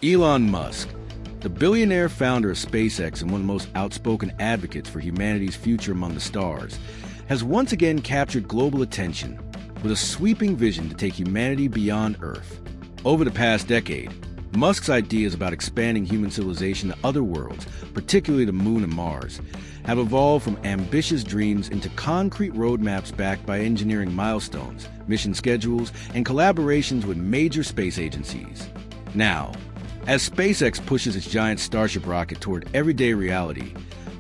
Elon Musk, the billionaire founder of SpaceX and one of the most outspoken advocates for humanity's future among the stars, has once again captured global attention with a sweeping vision to take humanity beyond Earth. Over the past decade, Musk's ideas about expanding human civilization to other worlds, particularly the Moon and Mars, have evolved from ambitious dreams into concrete roadmaps backed by engineering milestones, mission schedules, and collaborations with major space agencies. Now, as SpaceX pushes its giant Starship rocket toward everyday reality,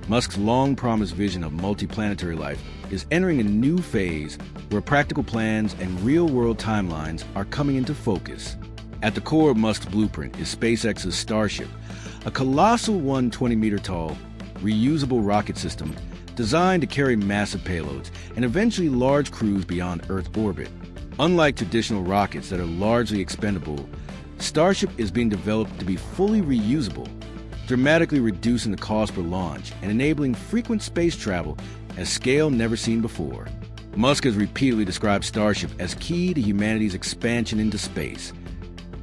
Musk's long-promised vision of multi-planetary life is entering a new phase where practical plans and real-world timelines are coming into focus. At the core of Musk's blueprint is SpaceX's Starship, a colossal 120-meter-tall, reusable rocket system designed to carry massive payloads and eventually large crews beyond Earth orbit. Unlike traditional rockets that are largely expendable, Starship is being developed to be fully reusable, dramatically reducing the cost per launch and enabling frequent space travel at scale never seen before. Musk has repeatedly described Starship as key to humanity's expansion into space,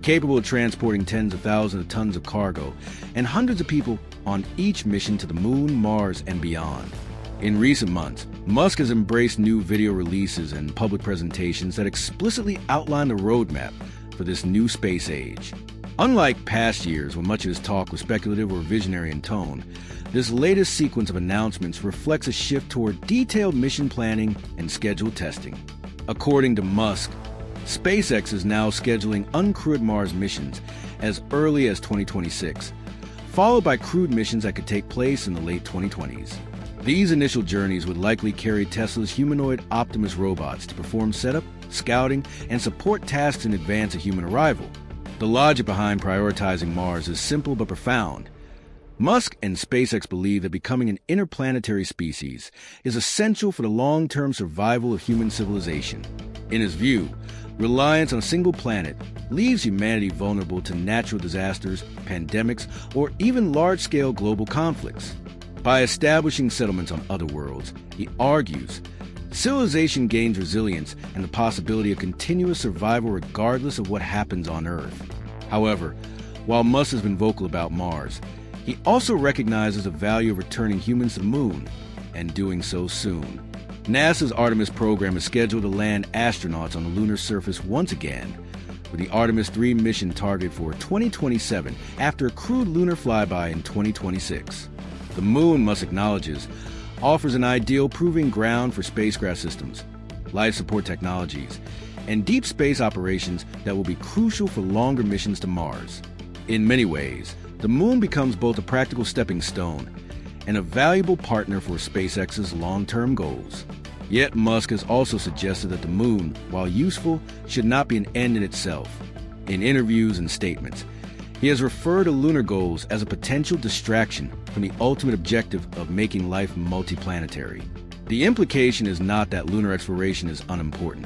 capable of transporting tens of thousands of tons of cargo and hundreds of people on each mission to the Moon, Mars, and beyond. In recent months, Musk has embraced new video releases and public presentations that explicitly outline the roadmap for this new space age. Unlike past years when much of his talk was speculative or visionary in tone, this latest sequence of announcements reflects a shift toward detailed mission planning and scheduled testing. According to Musk, SpaceX is now scheduling uncrewed Mars missions as early as 2026, followed by crewed missions that could take place in the late 2020s. These initial journeys would likely carry Tesla's humanoid Optimus robots to perform setup, scouting, and support tasks in advance of human arrival. The logic behind prioritizing Mars is simple but profound. Musk and SpaceX believe that becoming an interplanetary species is essential for the long-term survival of human civilization. In his view, reliance on a single planet leaves humanity vulnerable to natural disasters, pandemics, or even large-scale global conflicts. By establishing settlements on other worlds, he argues, civilization gains resilience and the possibility of continuous survival regardless of what happens on Earth. However, while Musk has been vocal about Mars, he also recognizes the value of returning humans to the Moon, and doing so soon. NASA's Artemis program is scheduled to land astronauts on the lunar surface once again, with the Artemis 3 mission targeted for 2027 after a crewed lunar flyby in 2026. The Moon, Musk acknowledges, offers an ideal proving ground for spacecraft systems, life support technologies, and deep space operations that will be crucial for longer missions to Mars. In many ways, the Moon becomes both a practical stepping stone and a valuable partner for SpaceX's long-term goals. Yet Musk has also suggested that the Moon, while useful, should not be an end in itself. In interviews and statements, he has referred to lunar goals as a potential distraction from the ultimate objective of making life multi-planetary. The implication is not that lunar exploration is unimportant,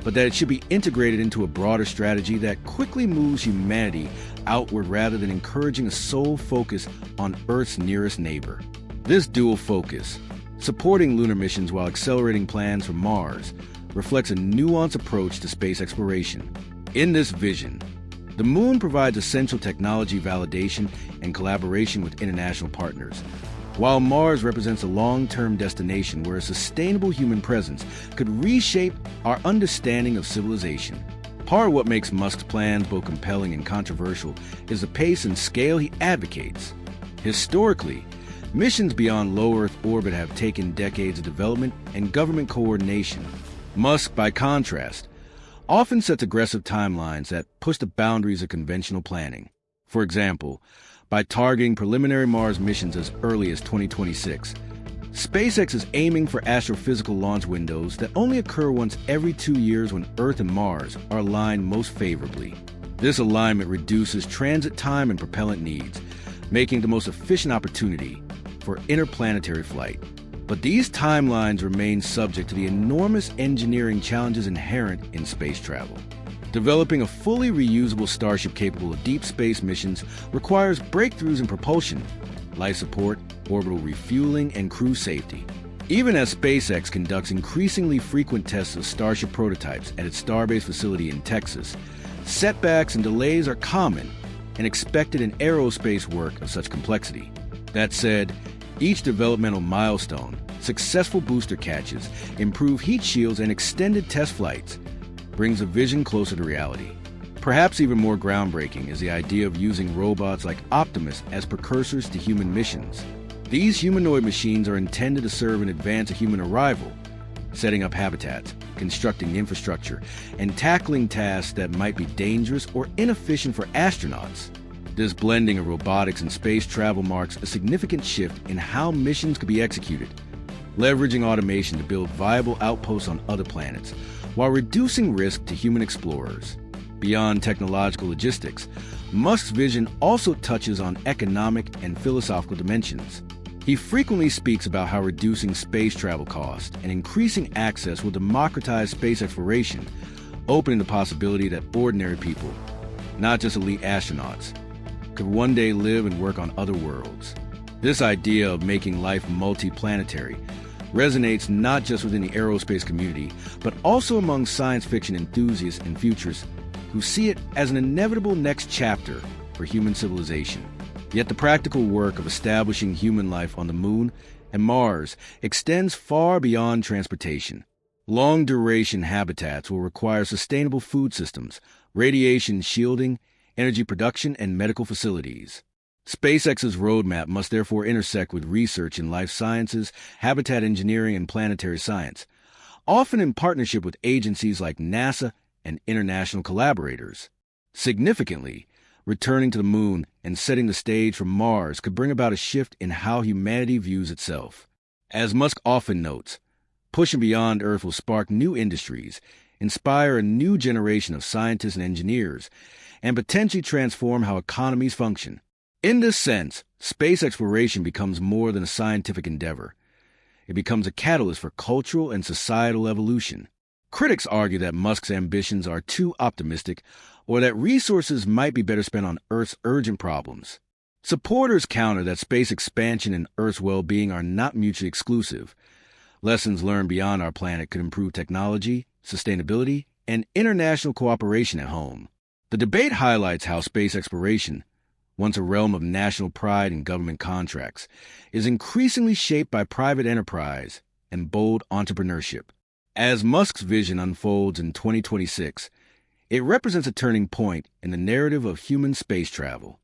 but that it should be integrated into a broader strategy that quickly moves humanity outward rather than encouraging a sole focus on Earth's nearest neighbor. This dual focus, supporting lunar missions while accelerating plans for Mars, reflects a nuanced approach to space exploration. In this vision, the Moon provides essential technology validation and collaboration with international partners, while Mars represents a long-term destination where a sustainable human presence could reshape our understanding of civilization. Part of what makes Musk's plans both compelling and controversial is the pace and scale he advocates. Historically, missions beyond low Earth orbit have taken decades of development and government coordination. Musk, by contrast, often sets aggressive timelines that push the boundaries of conventional planning. For example, by targeting preliminary Mars missions as early as 2026, SpaceX is aiming for astrophysical launch windows that only occur once every 2 years when Earth and Mars are aligned most favorably. This alignment reduces transit time and propellant needs, making it the most efficient opportunity for interplanetary flight. But these timelines remain subject to the enormous engineering challenges inherent in space travel. Developing a fully reusable Starship capable of deep space missions requires breakthroughs in propulsion, life support, orbital refueling, and crew safety. Even as SpaceX conducts increasingly frequent tests of Starship prototypes at its Starbase facility in Texas, setbacks and delays are common, and expected in aerospace work of such complexity. That said, each developmental milestone, successful booster catches, improved heat shields, and extended test flights brings a vision closer to reality. Perhaps even more groundbreaking is the idea of using robots like Optimus as precursors to human missions. These humanoid machines are intended to serve in advance of human arrival, setting up habitats, constructing infrastructure, and tackling tasks that might be dangerous or inefficient for astronauts. This blending of robotics and space travel marks a significant shift in how missions could be executed, leveraging automation to build viable outposts on other planets, while reducing risk to human explorers. Beyond technological logistics, Musk's vision also touches on economic and philosophical dimensions. He frequently speaks about how reducing space travel costs and increasing access will democratize space exploration, opening the possibility that ordinary people, not just elite astronauts, could one day live and work on other worlds. This idea of making life multi-planetary resonates not just within the aerospace community, but also among science fiction enthusiasts and futurists who see it as an inevitable next chapter for human civilization. Yet the practical work of establishing human life on the Moon and Mars extends far beyond transportation. Long-duration habitats will require sustainable food systems, radiation shielding, energy production, and medical facilities. SpaceX's roadmap must therefore intersect with research in life sciences, habitat engineering, and planetary science, often in partnership with agencies like NASA and international collaborators. Significantly, returning to the Moon and setting the stage for Mars could bring about a shift in how humanity views itself. As Musk often notes, pushing beyond Earth will spark new industries, inspire a new generation of scientists and engineers, and potentially transform how economies function. In this sense, space exploration becomes more than a scientific endeavor. It becomes a catalyst for cultural and societal evolution. Critics argue that Musk's ambitions are too optimistic or that resources might be better spent on Earth's urgent problems. Supporters counter that space expansion and Earth's well-being are not mutually exclusive. Lessons learned beyond our planet could improve technology, sustainability, and international cooperation at home. The debate highlights how space exploration, once a realm of national pride and government contracts, is increasingly shaped by private enterprise and bold entrepreneurship. As Musk's vision unfolds in 2026, it represents a turning point in the narrative of human space travel.